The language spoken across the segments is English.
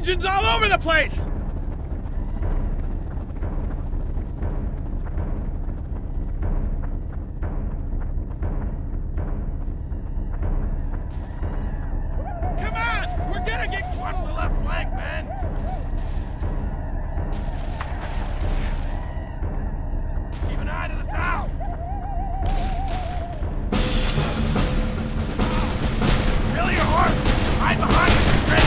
engines all over the place! Come on! We're gonna get close to the left flank, man! Keep an eye to the south! Kill your horse! Hide behind the bridge!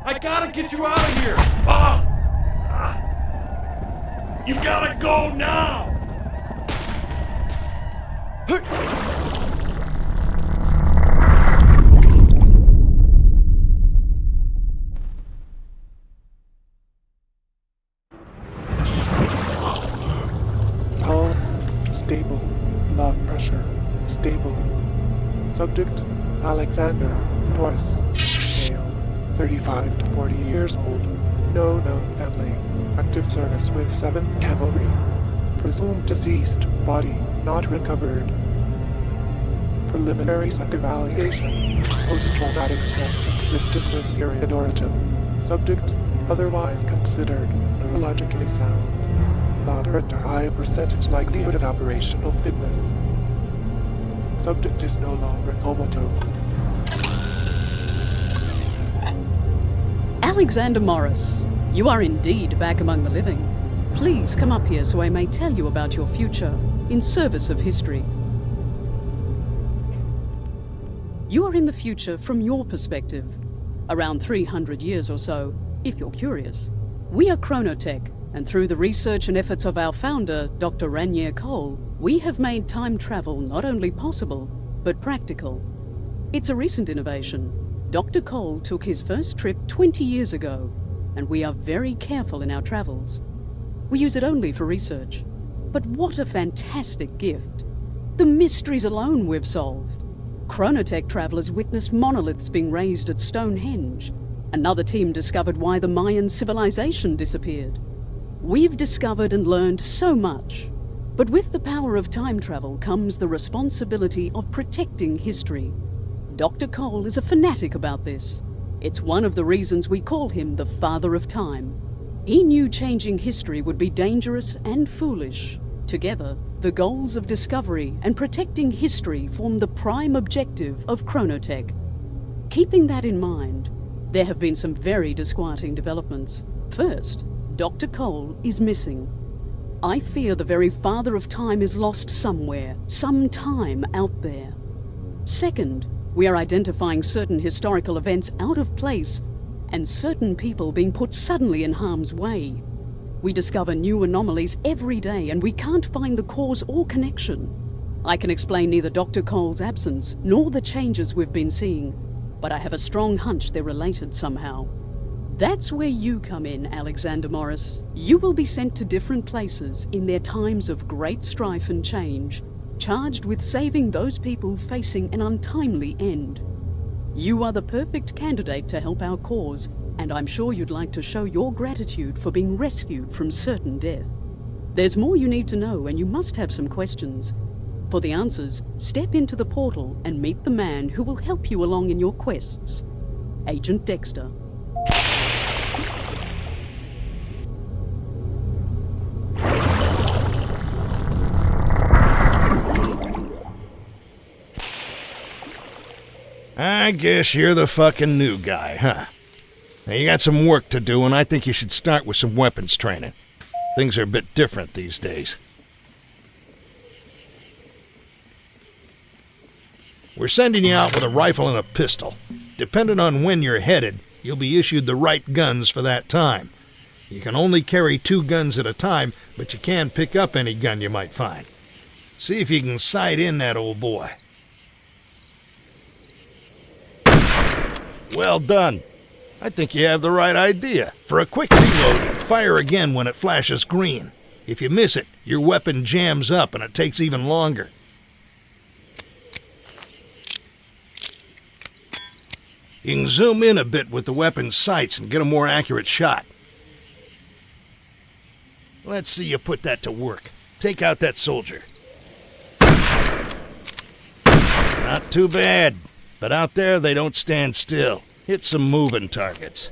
I gotta get you out of here! You gotta go now! Pulse stable. Blood pressure stable. Subject Alexander Morris. Male, 35 to 40 years old. No known family. Active service with 7th Cavalry. Presumed deceased. Body not recovered. Preliminary psych evaluation. Post-traumatic stress listed with period origin. Subject otherwise considered neurologically sound. Moderate to high percentage likelihood of operational fitness. Subject is no longer comatose. Alexander Morris, you are indeed back among the living. Please come up here so I may tell you about your future in service of history. You are in the future from your perspective, around 300 years or so, if you're curious. We are Chronotech, and through the research and efforts of our founder, Dr. Ranier Cole, we have made time travel not only possible, but practical. It's a recent innovation. Dr. Cole took his first trip 20 years ago, and we are very careful in our travels. We use it only for research. But what a fantastic gift. The mysteries alone we've solved. Chronotech travelers witnessed monoliths being raised at Stonehenge. Another team discovered why the Mayan civilization disappeared. We've discovered and learned so much. But with the power of time travel comes the responsibility of protecting history. Dr. Cole is a fanatic about this. It's one of the reasons we call him the Father of Time. He knew changing history would be dangerous and foolish. Together, the goals of discovery and protecting history form the prime objective of Chronotech. Keeping that in mind, There have been some very disquieting developments. First, Dr. Cole is missing. I fear the very father of time is lost somewhere, sometime out there. Second, we are identifying certain historical events out of place and certain people being put suddenly in harm's way. We discover new anomalies every day and we can't find the cause or connection. I can explain neither Dr. Cole's absence nor the changes we've been seeing, but I have a strong hunch they're related somehow. That's where you come in, Alexander Morris. You will be sent to different places in their times of great strife and change, charged with saving those people facing an untimely end. You are the perfect candidate to help our cause, and I'm sure you'd like to show your gratitude for being rescued from certain death. There's more you need to know, and you must have some questions. For the answers, step into the portal and meet the man who will help you along in your quests. Agent Dexter. I guess you're the fucking new guy, huh? Now, you got some work to do, and I think you should start with some weapons training. Things are a bit different these days. We're sending you out with a rifle and a pistol. Depending on when you're headed, you'll be issued the right guns for that time. You can only carry 2 guns at a time, but you can pick up any gun you might find. See if you can sight in that old boy. Well done. I think you have the right idea. For a quick reload, fire again when it flashes green. If you miss it, your weapon jams up and it takes even longer. You can zoom in a bit with the weapon's sights and get a more accurate shot. Let's see you put that to work. Take out that soldier. Not too bad. But out there, they don't stand still. Hit some moving targets.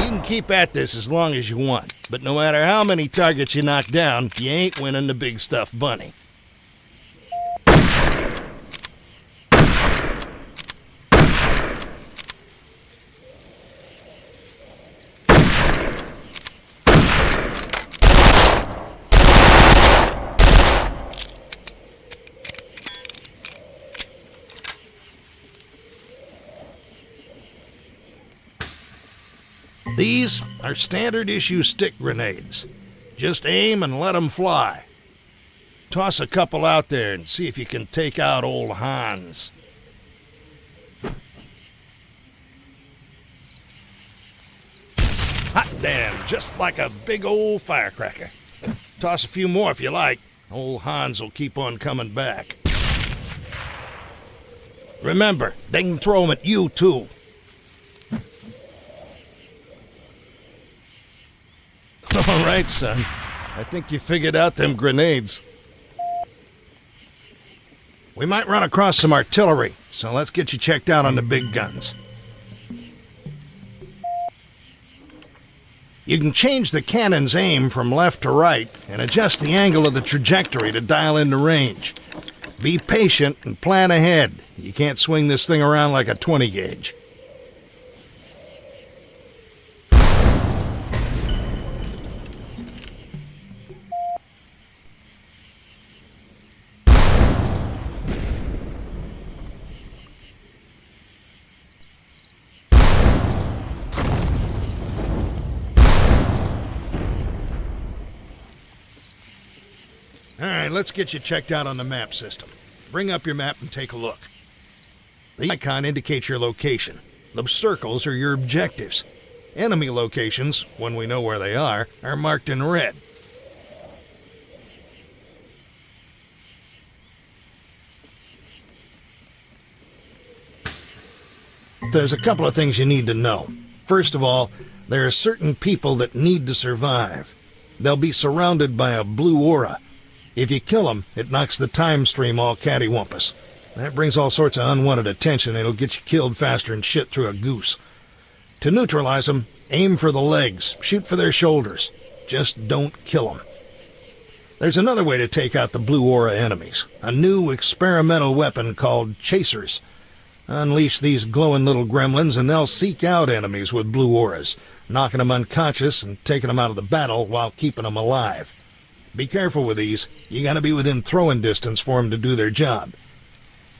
You can keep at this as long as you want, but no matter how many targets you knock down, you ain't winning the big stuffed bunny. These are standard issue stick grenades. Just aim and let them fly. Toss a couple out there and see if you can take out old Hans. Hot damn, just like a big old firecracker. Toss a few more if you like. Old Hans will keep on coming back. Remember, they can throw them at you too. All right, son. I think you figured out them grenades. We might run across some artillery, so let's get you checked out on the big guns. You can change the cannon's aim from left to right and adjust the angle of the trajectory to dial in the range. Be patient and plan ahead. You can't swing this thing around like a 20 gauge. All right, let's get you checked out on the map system. Bring up your map and take a look. The icon indicates your location. The circles are your objectives. Enemy locations, when we know where they are marked in red. There's a couple of things you need to know. First of all, there are certain people that need to survive. They'll be surrounded by a blue aura. If you kill them, it knocks the time stream all cattywampus. That brings all sorts of unwanted attention, and it'll get you killed faster than shit through a goose. To neutralize them, aim for the legs, shoot for their shoulders. Just don't kill them. There's another way to take out the blue aura enemies. A new experimental weapon called chasers. Unleash these glowing little gremlins and they'll seek out enemies with blue auras, knocking them unconscious and taking them out of the battle while keeping them alive. Be careful with these. You gotta be within throwing distance for them to do their job.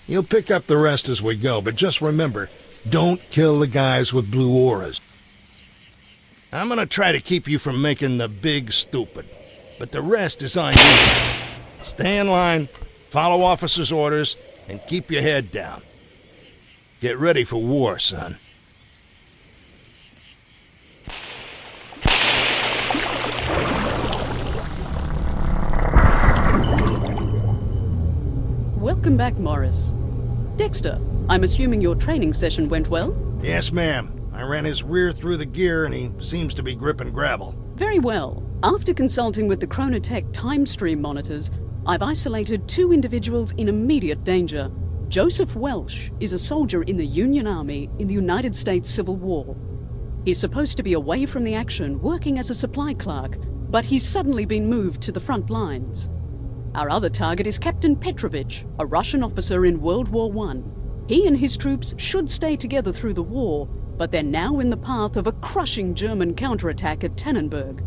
You'll pick up the rest as we go, but just remember, don't kill the guys with blue auras. I'm gonna try to keep you from making the big stupid, but the rest is on you. Stay in line, follow officers' orders, and keep your head down. Get ready for war, son. Welcome back, Morris. Dexter, I'm assuming your training session went well? Yes, ma'am. I ran his rear through the gear and he seems to be gripping gravel. Very well. After consulting with the Chronotech time stream monitors, I've isolated 2 individuals in immediate danger. Joseph Welsh is a soldier in the Union Army in the United States Civil War. He's supposed to be away from the action, working as a supply clerk, but he's suddenly been moved to the front lines. Our other target is Captain Petrovich, a Russian officer in World War I. He and his troops should stay together through the war, but they're now in the path of a crushing German counterattack at Tannenberg.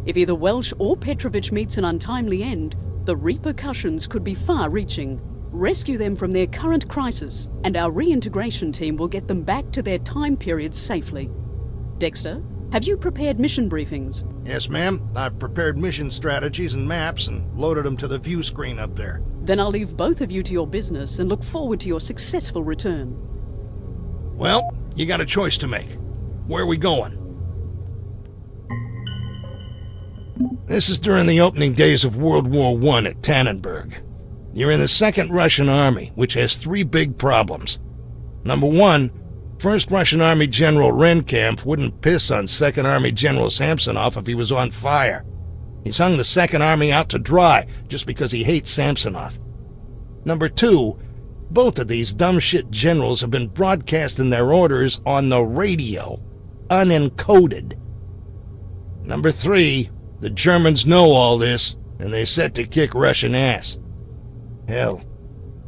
If either Welsh or Petrovich meets an untimely end, the repercussions could be far-reaching. Rescue them from their current crisis, and our reintegration team will get them back to their time period safely. Dexter, have you prepared mission briefings? Yes, ma'am. I've prepared mission strategies and maps and loaded them to the view screen up there. Then I'll leave both of you to your business and look forward to your successful return. Well, you got a choice to make. Where are we going? This is during the opening days of World War I at Tannenberg. You're in the 2nd Russian Army, which has 3 big problems. Number 1, 1st Russian Army General Renkamp wouldn't piss on 2nd Army General Samsonov if he was on fire. He's hung the 2nd Army out to dry just because he hates Samsonov. Number 2, both of these dumb shit generals have been broadcasting their orders on the radio, unencoded. Number 3, the Germans know all this, and they're set to kick Russian ass. Hell,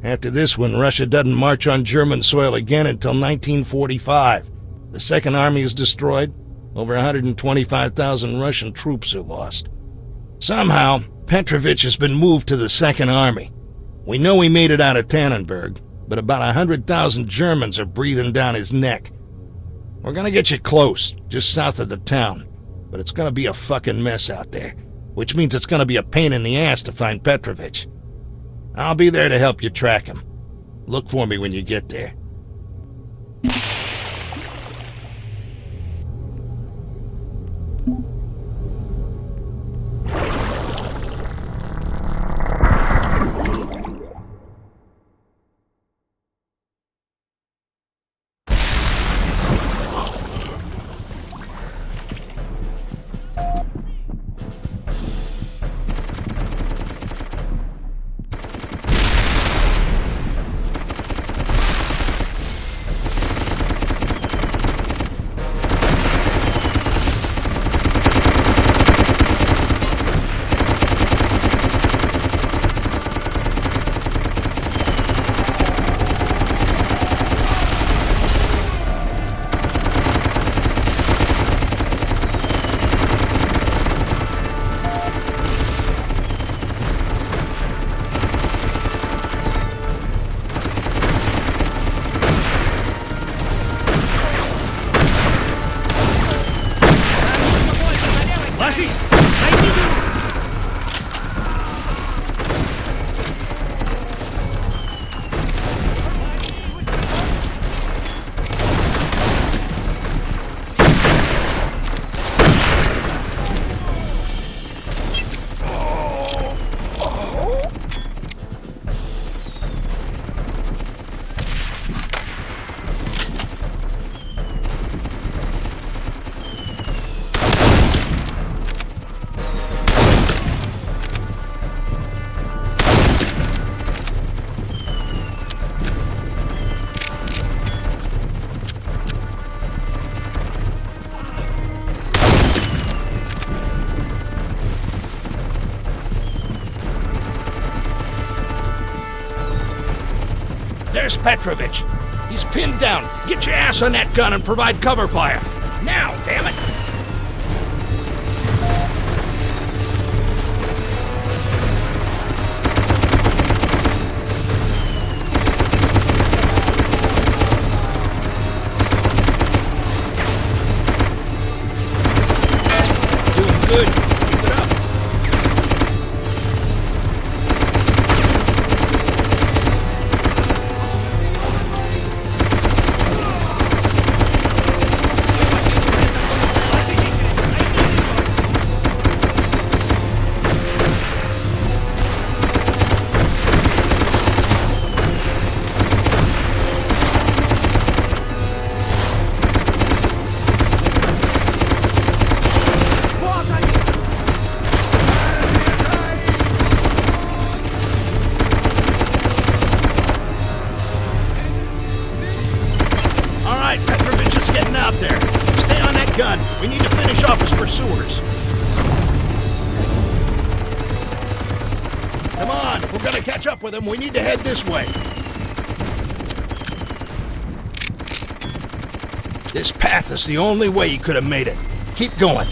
after this one, Russia doesn't march on German soil again until 1945. The 2nd Army is destroyed. Over 125,000 Russian troops are lost. Somehow, Petrovich has been moved to the 2nd Army. We know he made it out of Tannenberg, but about 100,000 Germans are breathing down his neck. We're gonna get you close, just south of the town, but it's gonna be a fucking mess out there, which means it's gonna be a pain in the ass to find Petrovich. I'll be there to help you track him. Look for me when you get there. There's Petrovich. He's pinned down. Get your ass on that gun and provide cover fire. Now, damn it! Doing good. Keep it up. Petrovich is getting out there. Stay on that gun. We need to finish off his pursuers. Come on, if we're gonna catch up with him, we need to head this way. This path is the only way he could have made it. Keep going.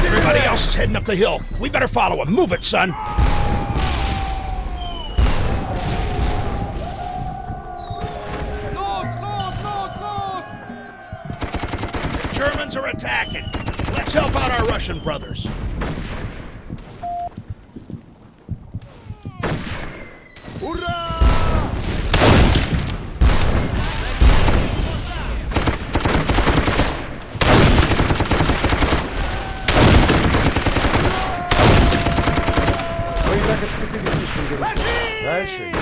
Everybody else is heading up the hill. We better follow him. Move it, son. The Germans are attacking. Let's help out our Russian brothers. Дальше.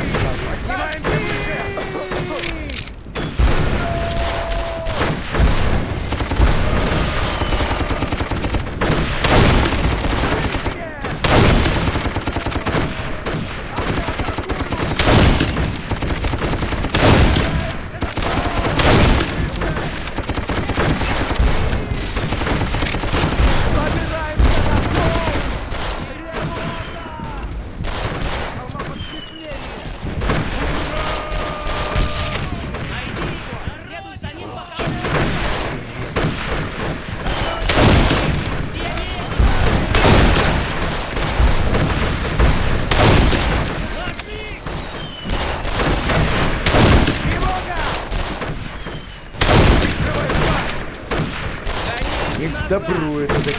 Не к добру это закинуть.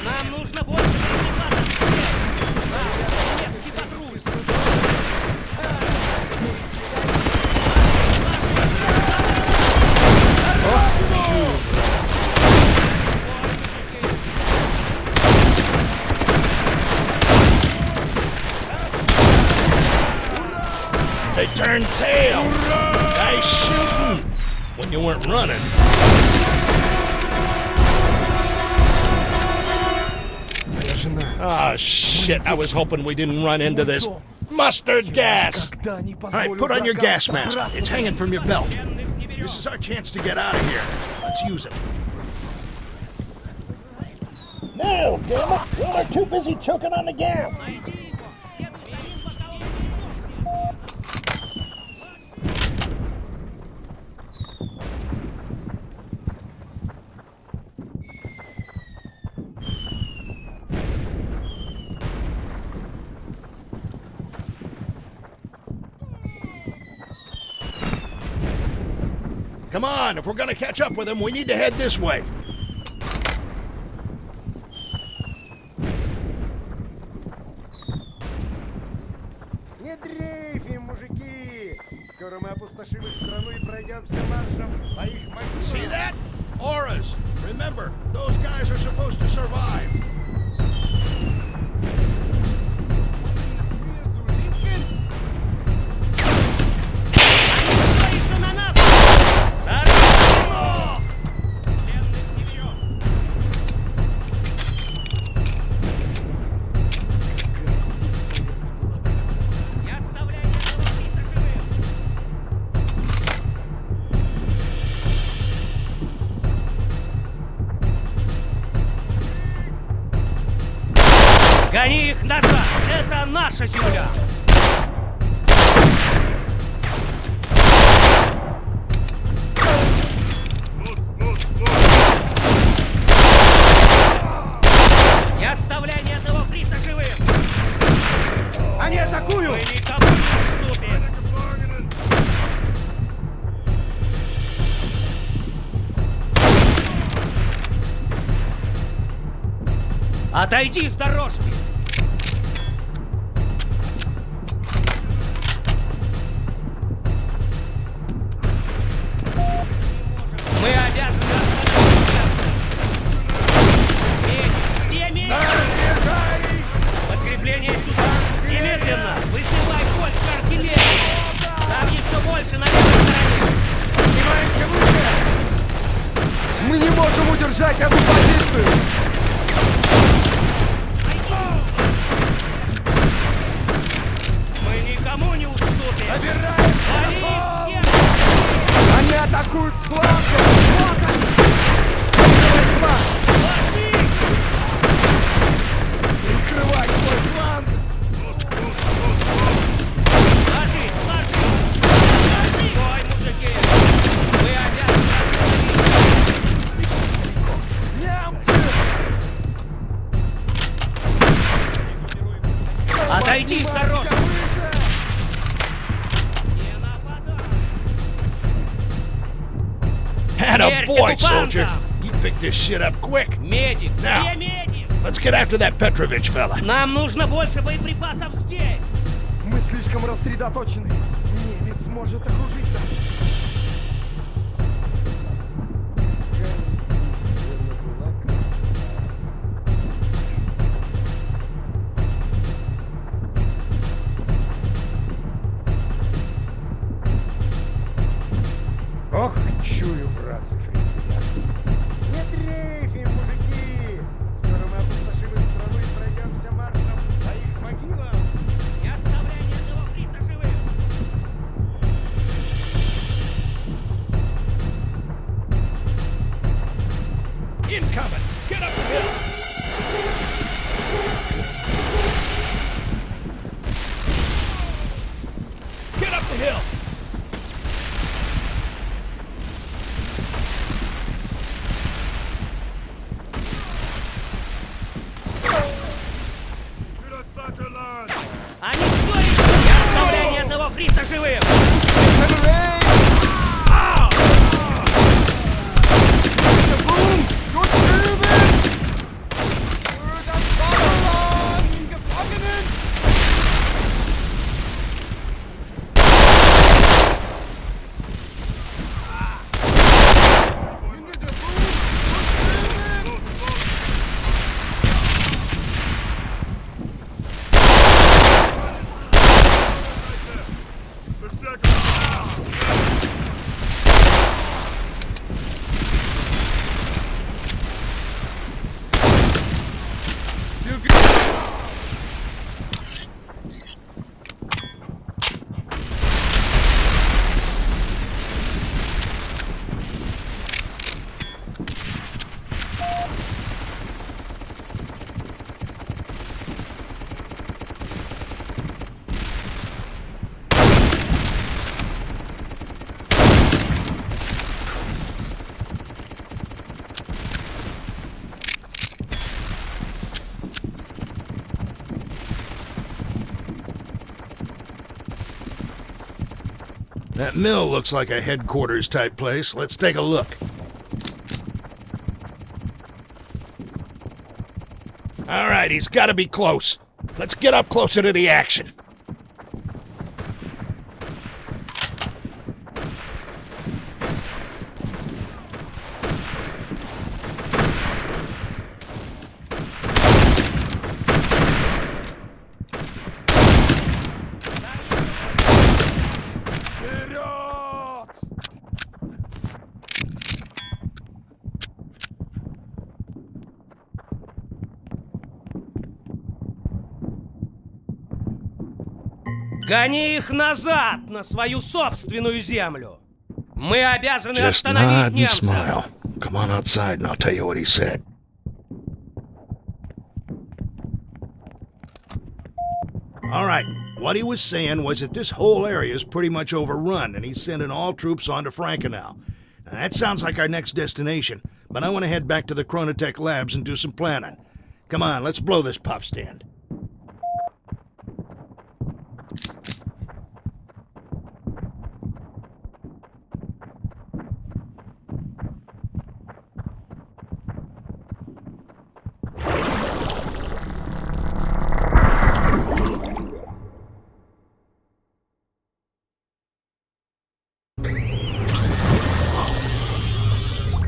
Нам нужно больше немецкий патруль. They turned tail. Nice shooting when you weren't running. Ah, shit. I was hoping we didn't run into this Mustard gas! Когда не All right, позволю put on your врагам gas mask. собраться It's hanging from your вместе. belt. This is our chance to get out of here. Let's use it. No, damn it! We're too busy choking on the gas. Come on, if we're gonna catch up with him, we need to head this way. Не дрейфим, мужики! Скоро мы опустошим их страну и пройдемся маршем по их могилам. See that? Auras. Remember, those guys are supposed to survive. Гони их назад! Это наша земля! Не оставляй ни одного фрица живым! Они атакуют! Мы никому не уступим! Отойди с дорожки! Мы обязаны остановиться! Где медик? Подкрепление сюда! Немедленно! Высылай больше артиллерии! Там еще больше на левой стороне! Поднимаемся выше! Мы не можем удержать эту позицию! Мы никому не уступим! Собираем! Вали их всех! Они атакуют с фланга! Вот они! Прикрывай фланг! Ложи! Прикрывай свой фланг! Ложи! Ложи! Стой, мужики! Мы обязаны Немцы! отойти с дорожки! Выше! Не нападай! Atta boy, Смерть soldier. оккупантам! You picked this shit up quick. Медик! Now. Где медик? Let's get after that Petrovich fella. Нам нужно больше боеприпасов здесь! Мы слишком рассредоточены. Немец может окружить нас. Ох, чую, братцы, фрицы. Не дрейфим, мужики! Скоро мы опустошим их страну и пройдемся маршем по их могилам. Не оставляй ни одного фрица живым! Incoming. Get up the hill. Get up the hill. That mill looks like a headquarters type place. Let's take a look. All right, he's got to be close. Let's get up closer to the action. Гони их назад, на свою собственную землю! Мы обязаны Just остановить nod and немцев! smile. Come on outside and I'll tell you what he said. All right, what he was saying was that this whole area is pretty much overrun, and he's sending all troops on to Frankenau. Now, that sounds like our next destination, but I want to head back to the Chronotech labs and do some planning. Come on, let's blow this pop stand.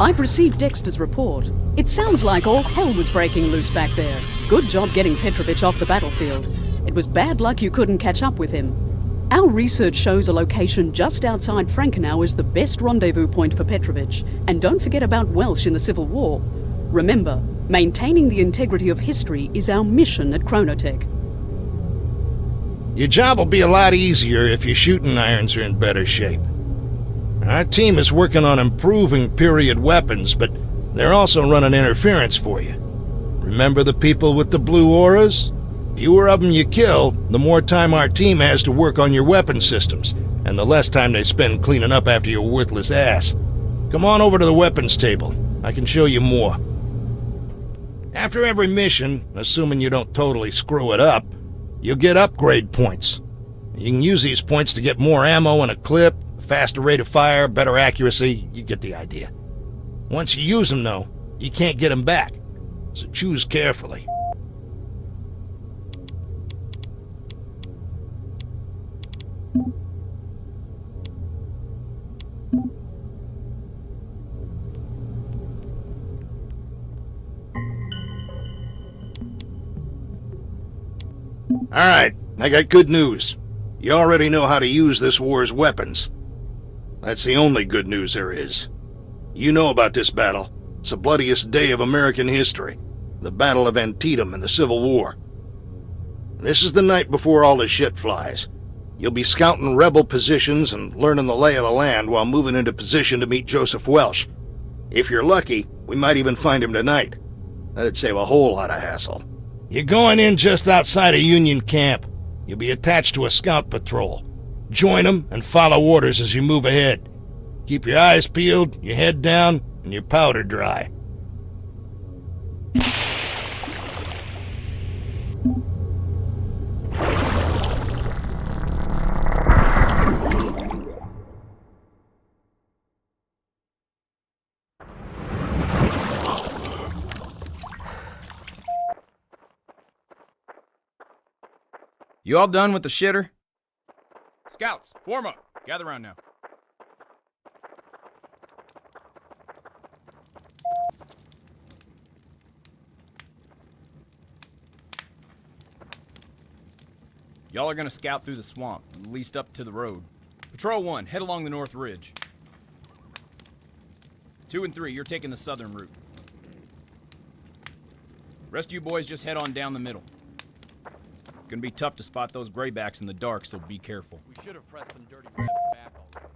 I've received Dexter's report. It sounds like all hell was breaking loose back there. Good job getting Petrovich off the battlefield. It was bad luck you couldn't catch up with him. Our research shows a location just outside Frankenau is the best rendezvous point for Petrovich. And don't forget about Welsh in the Civil War. Remember, maintaining the integrity of history is our mission at Chronotech. Your job will be a lot easier if your shooting irons are in better shape. Our team is working on improving period weapons, but they're also running interference for you. Remember the people with the blue auras? Fewer of them you kill, the more time our team has to work on your weapon systems, and the less time they spend cleaning up after your worthless ass. Come on over to the weapons table. I can show you more. After every mission, assuming you don't totally screw it up, you'll get upgrade points. You can use these points to get more ammo and a clip, faster rate of fire, better accuracy, you get the idea. Once you use them, though, you can't get them back, so choose carefully. All right, I got good news. You already know how to use this war's weapons. That's the only good news there is. You know about this battle. It's the bloodiest day of American history. The Battle of Antietam in the Civil War. This is the night before all the shit flies. You'll be scouting rebel positions and learning the lay of the land while moving into position to meet Joseph Welsh. If you're lucky, we might even find him tonight. That'd save a whole lot of hassle. You're going in just outside of Union Camp. You'll be attached to a scout patrol. Join them and follow orders as you move ahead. Keep your eyes peeled, your head down, and your powder dry. You all done with the shitter? Scouts, form up. Gather around now. Y'all are gonna scout through the swamp, at least up to the road. Patrol 1, head along the north ridge. 2 and 3, you're taking the southern route. Rest of you boys just head on down the middle. Gonna be tough to spot those graybacks in the dark, so be careful. We should have pressed them dirty rabbits back already.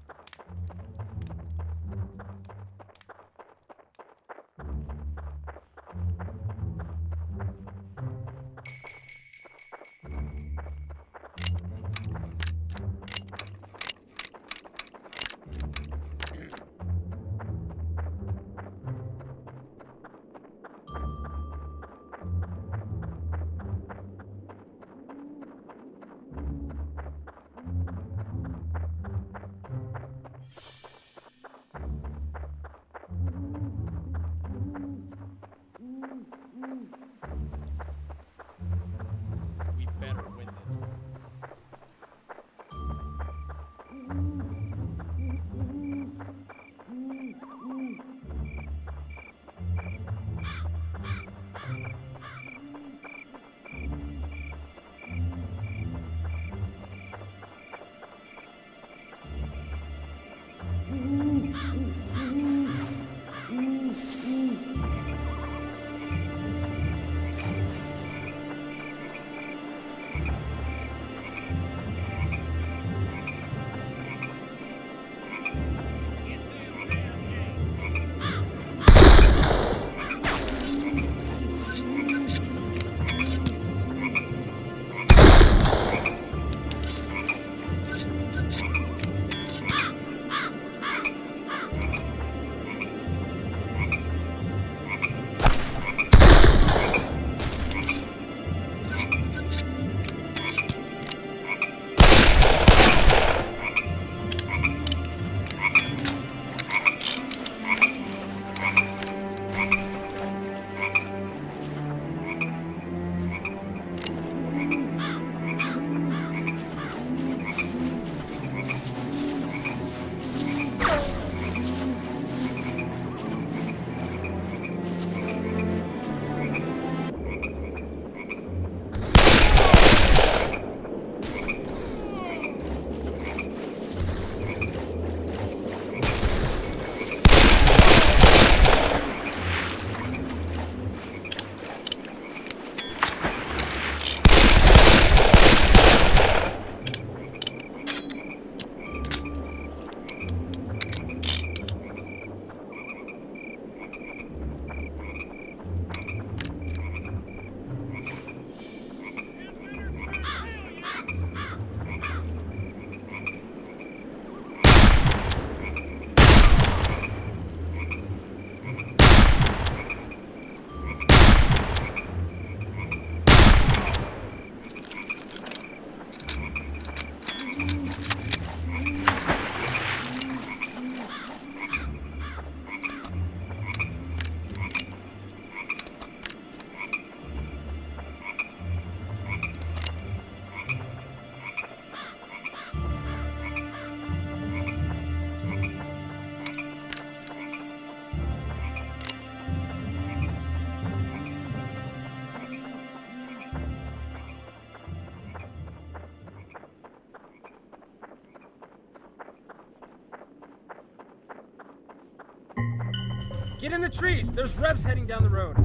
Get in the trees! There's Rebs heading down the road.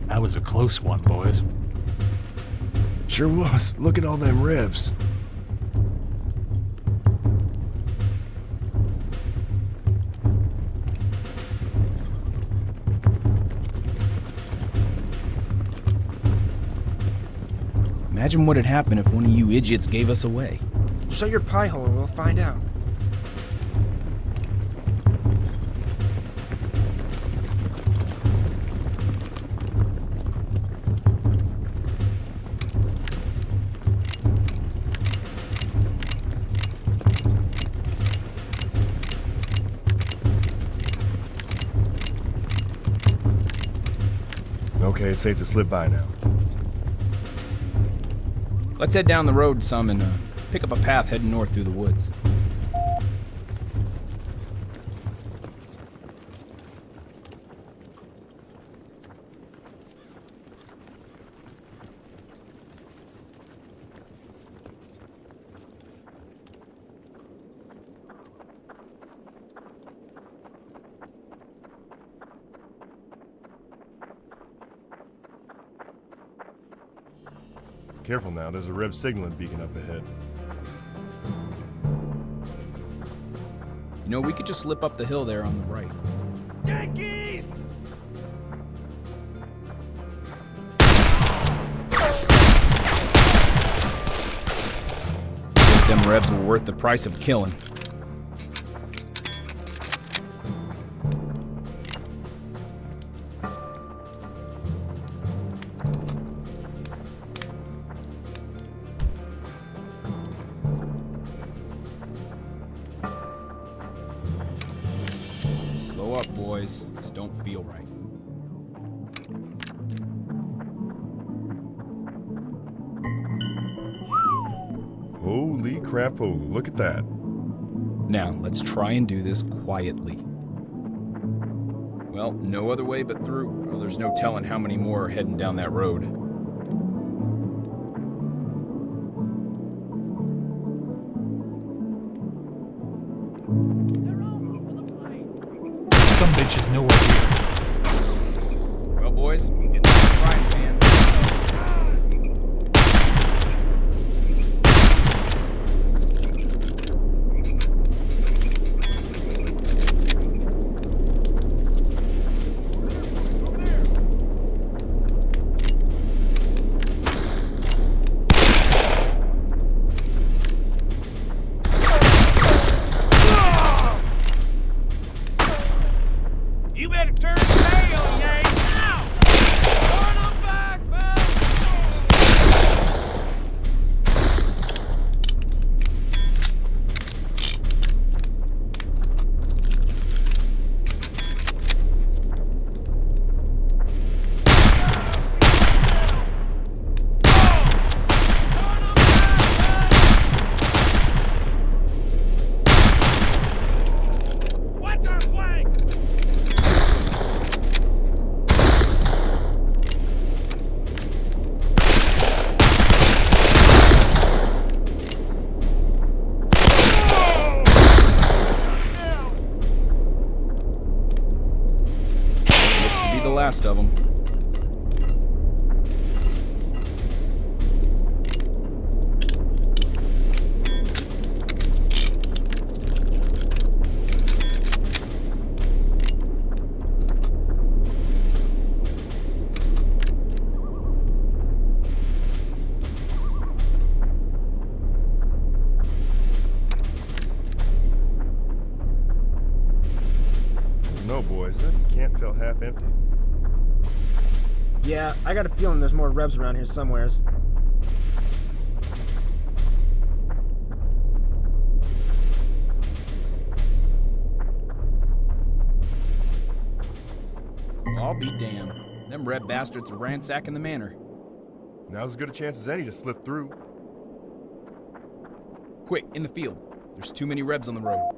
That was a close one, boys. Sure was. Look at all them ribs. Imagine what'd happen if one of you idiots gave us away. Shut your pie hole and we'll find out. Okay, it's safe to slip by now. Let's head down the road some and pick up a path heading north through the woods. Careful now, there's a Reb signaling beacon up ahead. You know, we could just slip up the hill there on the right. Yankees! Them Rebs were worth the price of killing. Slow up, boys. This don't feel right. Holy crapo, look at that. Now, let's try and do this quietly. Well, no other way but through. Well, there's no telling how many more are heading down that road. Some bitch is nowhere here. Well, boys, get to the frying pan. You better turn tail, Yank! Now! Turn 'em back, man! Watch our flank! Looks to be the last of them. No, boys, that camp felt half empty. Yeah, I got a feeling there's more Rebs around here somewheres. I'll be damned. Them Reb bastards are ransacking the manor. Now's as good a chance as any to slip through. Quick, in the field. There's too many Rebs on the road.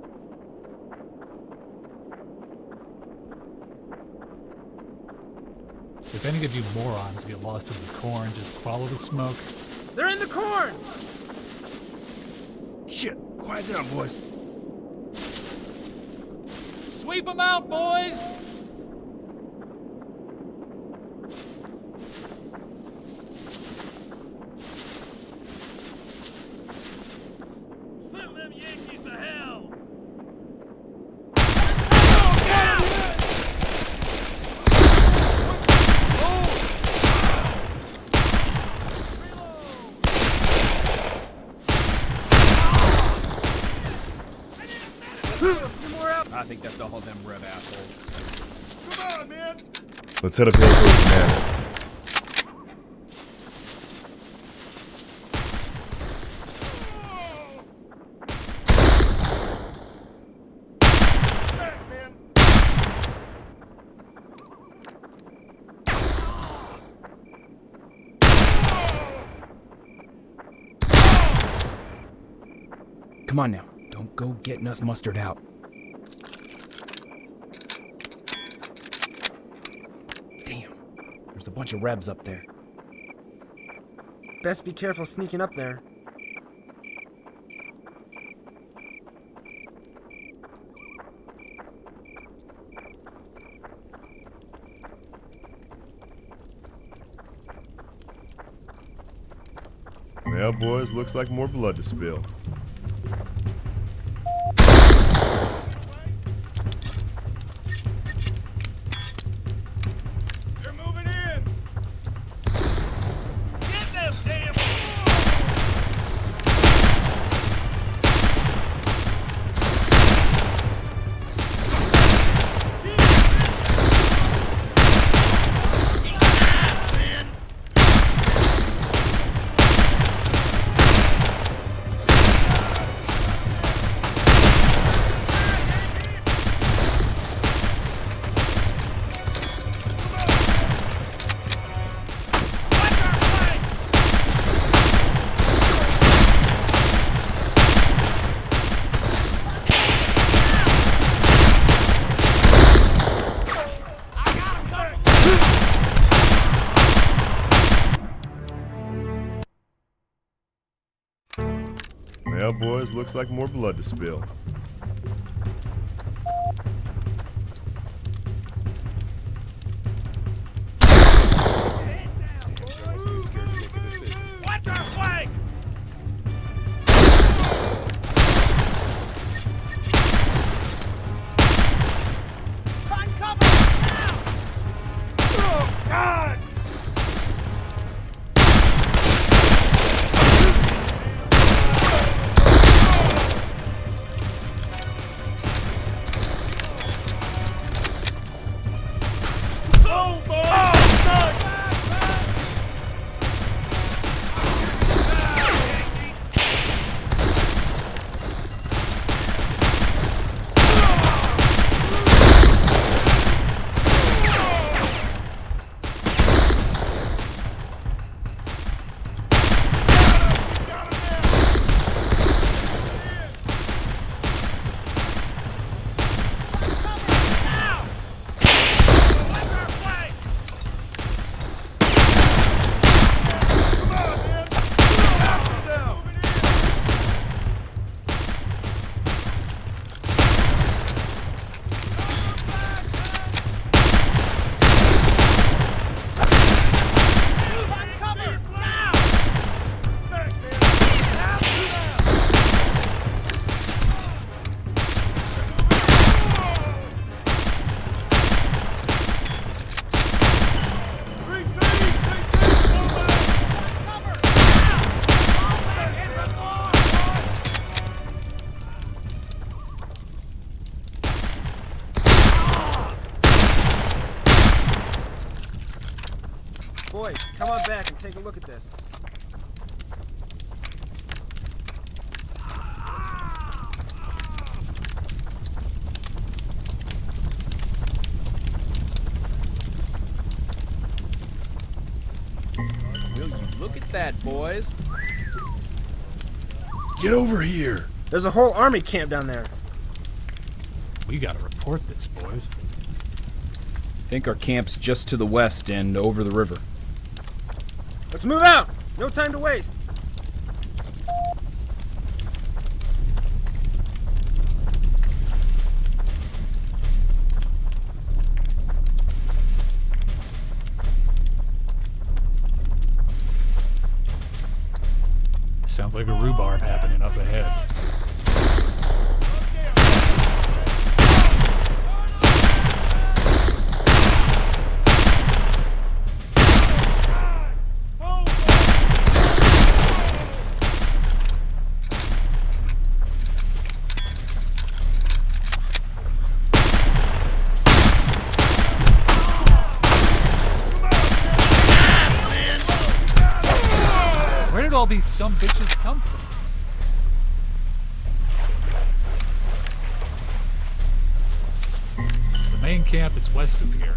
If any of you morons get lost in the corn, just follow the smoke. They're in the corn! Shit, quiet down, boys. Sweep them out, boys! Send them Yankees to hell! I think that's all of them rev assholes. Come on, man! Let's head up here for command. Back, man! Come on now. Don't go getting us mustered out. Damn. There's a bunch of rebs up there. Best be careful sneaking up there. Well, boys, looks like more blood to spill. They're moving in! Get them, damn! Well, boys, looks like more blood to spill. Watch our flank! Find cover now! Oh, God! Oh, boy! Oh, no! Boys, come on back and take a look at this. Will you look at that, boys? Get over here! There's a whole army camp down there. We gotta report this, boys. Think our camp's just to the west and over the river. Let's move out! No time to waste! Sounds like a rhubarb happening up ahead. Where did all these some bitches come from? The main camp is west of here.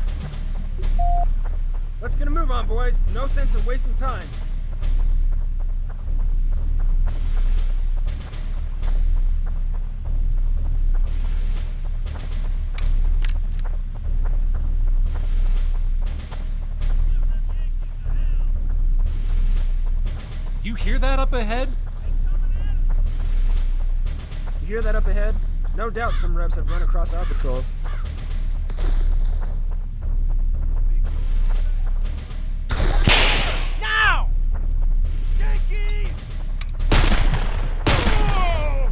Let's get a move on, boys. No sense of wasting time. You hear that up ahead? You hear that up ahead? No doubt some rebs have run across our patrols. Now! Yankee! Oh!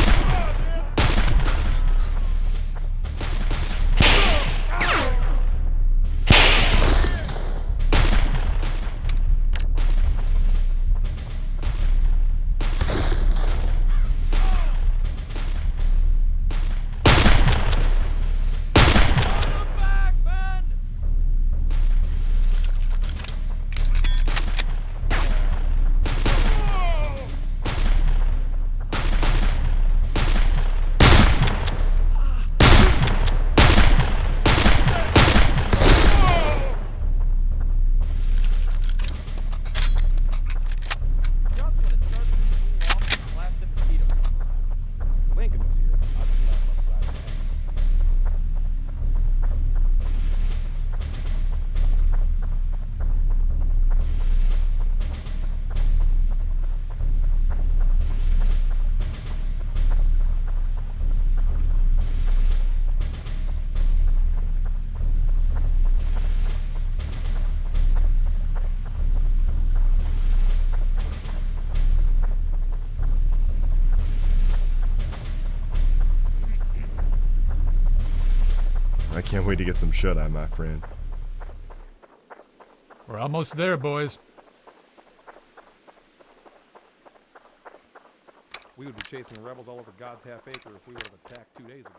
Come on, man! Come back, man! Oh! Just when it starts to cool off, a blast of mosquitoes come around. Lincoln was here. I'd slap him upside the head. I can't wait to get some shut-eye, my friend. We're almost there, boys. We would be chasing the rebels all over God's half acre if we would have attacked 2 days ago.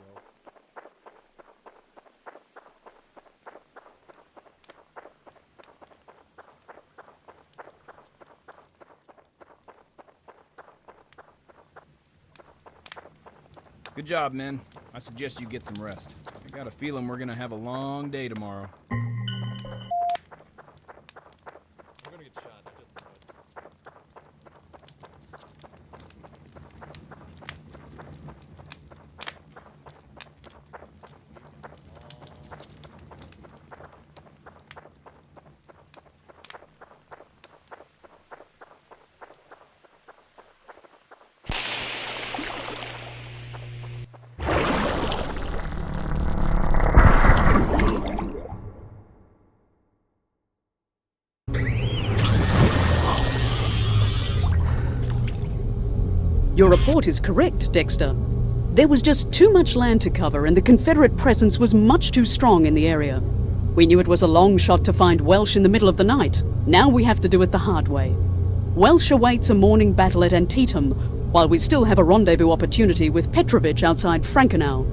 Good job, men. I suggest you get some rest. I got a feeling we're gonna have a long day tomorrow. We're gonna get shot. They're just Your report is correct, Dexter. There was just too much land to cover, and the Confederate presence was much too strong in the area. We knew it was a long shot to find Welsh in the middle of the night. Now we have to do it the hard way. Welsh awaits a morning battle at Antietam, while we still have a rendezvous opportunity with Petrovich outside Frankenau.